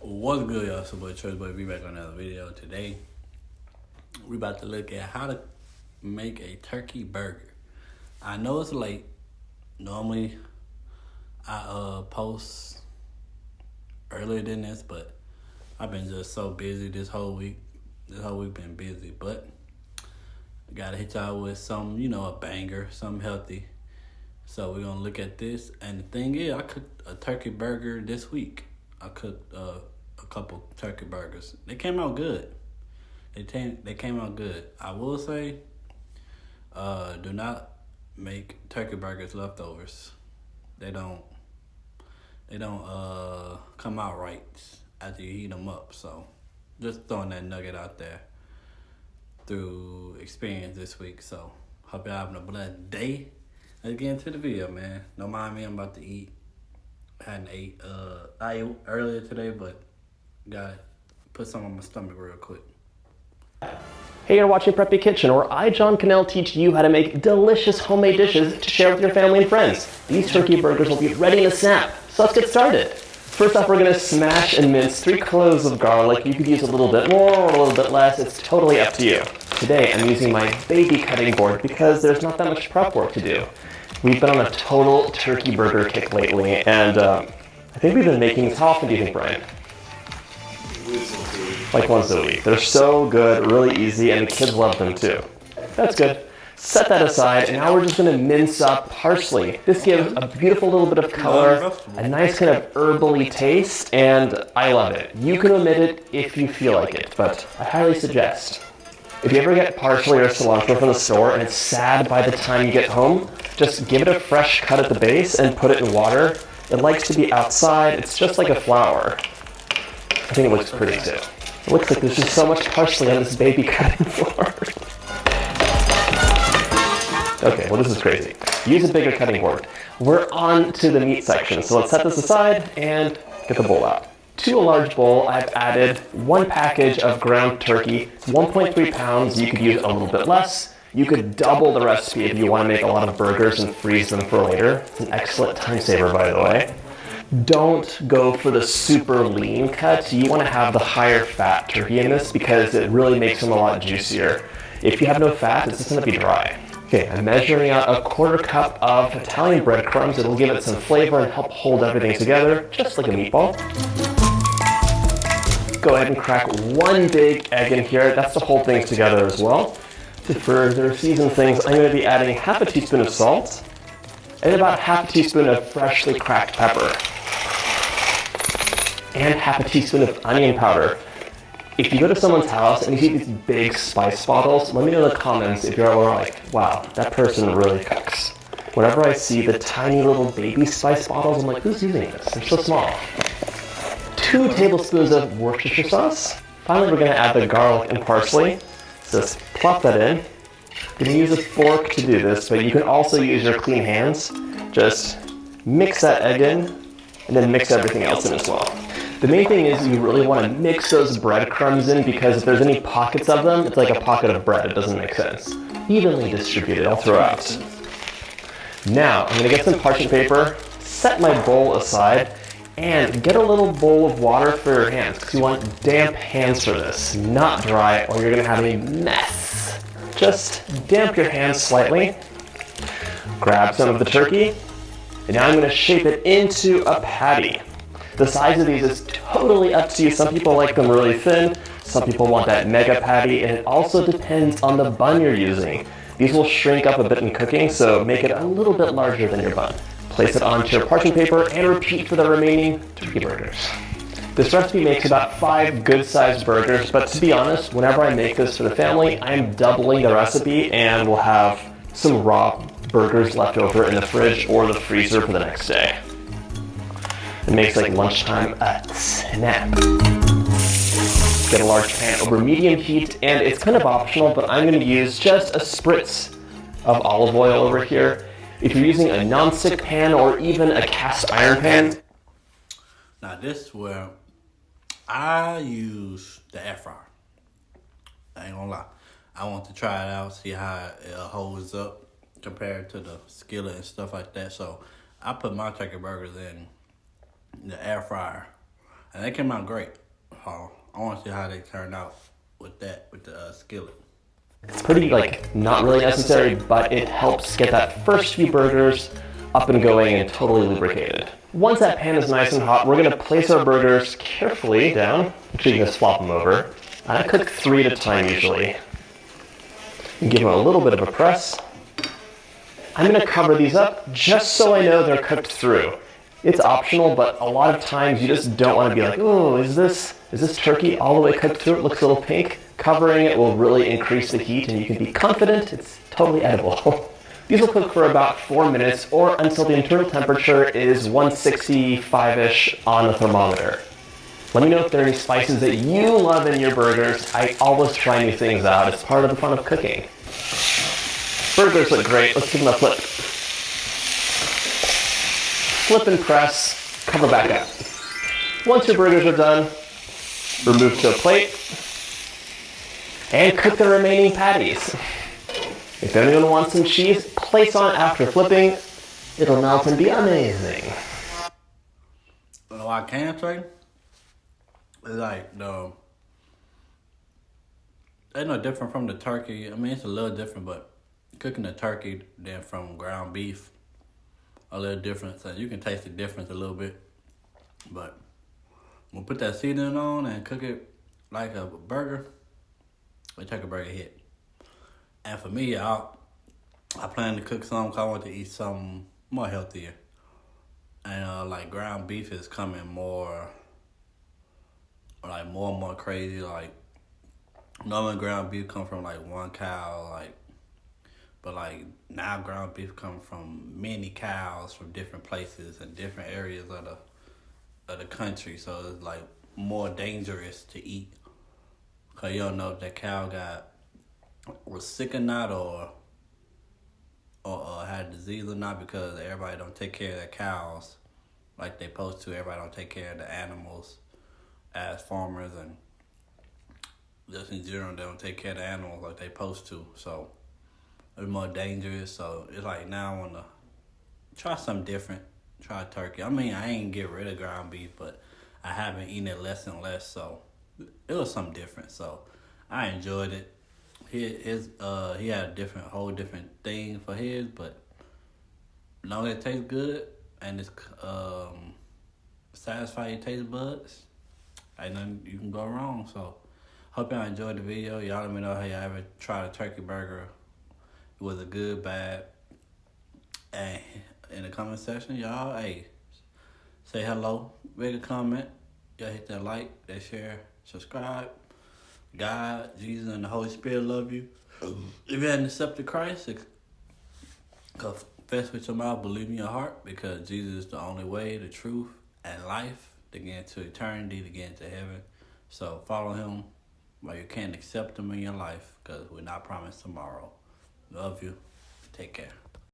What's good, y'all? It's your boy Church Boy. Be back on another video. Today, we about to look at how to make a turkey burger. I know it's late. Normally, I post earlier than this, but I've been just so busy this whole week. This whole week been busy, but I gotta hit y'all with some, a banger, something healthy. So we're gonna look at this, and the thing is, I cooked a turkey burger this week. I cooked a couple turkey burgers. They came out good. They came out good. I will say, do not make turkey burgers leftovers. They don't. They don't come out right after you heat them up. So just throwing that nugget out there through experience this week. So hope y'all having a blessed day. Let's get into the video, man. Don't mind me, I'm about to eat. I hadn't ate I ate earlier today, but gotta put some on my stomach real quick. Hey, you're watching Preppy Kitchen, where I, John Cannell, teach you how to make delicious homemade dishes to share with your family and friends. These turkey burgers will be ready in a snap, so let's get started. First off, we're going to smash and mince 3 cloves of garlic. You could use a little bit more or a little bit less, it's totally up to you. Today, I'm using my baby cutting board because there's not that much prep work to do. We've been on a total turkey burger kick lately, and I think we've been making these. How often do you think, Brian? Like once a week. They're so good, really easy, and the kids love them too. That's good. Set that aside, and now we're just going to mince up parsley. This gives a beautiful little bit of color, a nice kind of herbally taste, and I love it. You can omit it if you feel like it, but I highly suggest. If you ever get parsley or cilantro from the store and it's sad by the time you get home, just give it a fresh cut at the base and put it in water. It likes to be outside. It's just like a flower. I think it looks pretty too. It looks like there's just so much parsley on this baby cutting board. Okay, well, this is crazy. Use a bigger cutting board. We're on to the meat section, so let's set this aside and get the bowl out. To a large bowl, I've added 1 package of ground turkey. It's 1.3 pounds. You could use a little bit less. You could double the recipe if you want to make a lot of burgers and freeze them for later. It's an excellent time saver, by the way. Don't go for the super lean cut. You want to have the higher fat turkey in this because it really makes them a lot juicier. If you have no fat, it's just going to be dry. Okay, I'm measuring out a 1/4 cup of Italian breadcrumbs. It'll give it some flavor and help hold everything together, just like a meatball. Go ahead and crack 1 big egg in here. That's to hold things together as well. To further season things, I'm going to be adding 1/2 teaspoon of salt and about 1/2 teaspoon of freshly cracked pepper. And 1/2 teaspoon of onion powder. If you go to someone's house and you see these big spice bottles, let me know in the comments if you're like, wow, that person really cooks. Whenever I see the tiny little baby spice bottles, I'm like, who's using this? They're so small. 2 tablespoons of Worcestershire sauce. Finally, we're going to add the garlic and parsley. So just plop that in. You're going to use a fork to do this, but you can also use your clean hands. Just mix that egg in, and then mix everything else in as well. The main thing is you really want to mix those breadcrumbs in because if there's any pockets of them, it's like a pocket of bread. It doesn't make sense. Evenly distributed all throughout. Now, I'm going to get some parchment paper, set my bowl aside, and get a little bowl of water for your hands because you want damp hands for this, not dry, or you're going to have a mess. Just damp your hands slightly. Grab some of the turkey, and now I'm going to shape it into a patty. The size of these is totally up to you. Some people like them really thin, some people want that mega patty, and it also depends on the bun you're using. These will shrink up a bit in cooking, so make it a little bit larger than your bun. Place it onto your parchment paper and repeat for the remaining turkey burgers. This recipe makes about 5 good-sized burgers, but to be honest, whenever I make this for the family, I'm doubling the recipe and we'll have some raw burgers left over in the fridge or the freezer for the next day. It makes like lunchtime a snack. Get a large pan over medium heat, and it's kind of optional, but I'm going to use just a spritz of olive oil over here. If you're using a non-stick pan or even a cast iron pan. Now this is where I use the air fryer. I ain't gonna lie. I want to try it out, see how it holds up compared to the skillet and stuff like that. So I put my turkey burgers in the air fryer And they came out great. So I want to see how they turned out with the skillet. It's pretty, like, not really necessary, but it helps get that first few burgers up and going and totally lubricated. Once that pan is nice and hot, we're gonna place our burgers carefully down. Actually, you can just flop them over. I cook 3 at a time usually. And give them a little bit of a press. I'm gonna cover these up just so I know they're cooked through. It's optional, but a lot of times you just don't want to be like, oh, is this turkey all the way cooked through? It looks a little pink. Covering it will really increase the heat, and you can be confident it's totally edible. These will cook for about 4 minutes, or until the internal temperature is 165-ish on the thermometer. Let me know if there are any spices that you love in your burgers. I always try new things out. It's part of the fun of cooking. Burgers look great. Let's give them a flip. Flip and press, cover back up. Once your burgers are done, remove to a plate, and cook the remaining patties. If anyone wants some cheese, place on after flipping. It'll melt and be amazing. What I can say is like it's no different from the turkey. I mean, it's a little different, but cooking the turkey than from ground beef, a little different. So you can taste the difference a little bit. But we'll put that seasoning on and cook it like a burger. A turkey burger hit. And for me, I plan to cook some because I want to eat something more healthier. And like ground beef is coming more and more crazy. Like normally ground beef come from like one cow, but like now ground beef come from many cows from different places and different areas of the country. So it's like more dangerous to eat. Cause you don't know if that cow was sick or not, or had disease or not, because everybody don't take care of their cows like they supposed to. Everybody don't take care of the animals as farmers, and just in general they don't take care of the animals like they supposed to. So it's more dangerous. So it's like now I want to try something different. Try turkey. I mean, I ain't get rid of ground beef, but I have been eating it less and less. So it was something different. So I enjoyed it. He had a whole different thing for his, but as long as it tastes good and it's satisfy your taste buds, ain't nothing you can go wrong. So hope y'all enjoyed the video. Y'all let me know how y'all ever tried a turkey burger. Was it good, bad? And in the comment section, y'all, hey, say hello, make a comment. Y'all hit that like, that share, subscribe. God, Jesus, and the Holy Spirit love you. If you hadn't accepted Christ, confess with your mouth, believe in your heart, because Jesus is the only way, the truth, and life to get into eternity, to get into heaven. So follow him while you can't accept him in your life, because we're not promised tomorrow. Love you. Take care.